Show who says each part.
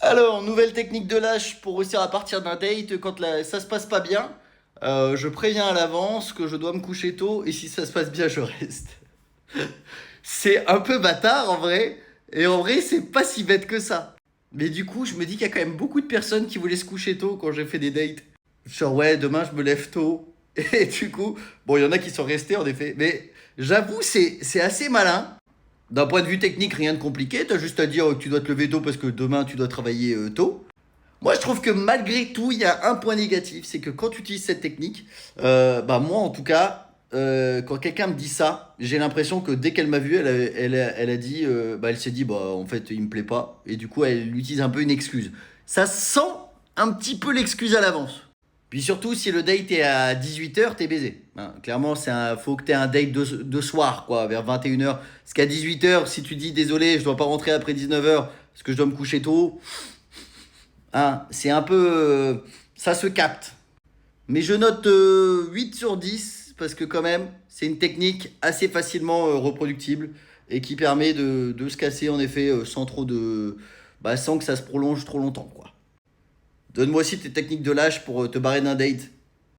Speaker 1: Alors, nouvelle technique de lâche pour réussir à partir d'un date quand ça se passe pas bien. Je préviens à l'avance que je dois me coucher tôt et si ça se passe bien, je reste. C'est un peu bâtard en vrai, et en vrai, c'est pas si bête que ça. Mais du coup, je me dis qu'il y a quand même beaucoup de personnes qui voulaient se coucher tôt quand j'ai fait des dates. Genre, ouais, demain je me lève tôt. Et du coup, bon, il y en a qui sont restés en effet. Mais j'avoue, c'est assez malin. D'un point de vue technique, rien de compliqué. T'as juste à dire que tu dois te lever tôt parce que demain tu dois travailler tôt. Moi, je trouve que malgré tout, il y a un point négatif, c'est que quand tu utilises cette technique, bah moi en tout cas, quand quelqu'un me dit ça, j'ai l'impression que dès qu'elle m'a vu, elle a dit, bah elle s'est dit, bah en fait, il me plaît pas, et du coup, elle utilise un peu une excuse. Ça sent un petit peu l'excuse à l'avance. Puis surtout, si le date est à 18 h, t'es baisé. Hein, clairement, faut que t'aies un date de soir, quoi, vers 21 h. Parce qu'à 18 h, si tu dis désolé, je dois pas rentrer après 19 h parce que je dois me coucher tôt, hein, c'est un peu. Ça se capte. Mais je note 8 sur 10 parce que, quand même, c'est une technique assez facilement reproductible et qui permet de se casser, en effet, sans trop de. Bah, sans que ça se prolonge trop longtemps, quoi. Donne-moi aussi tes techniques de lâche pour te barrer d'un date.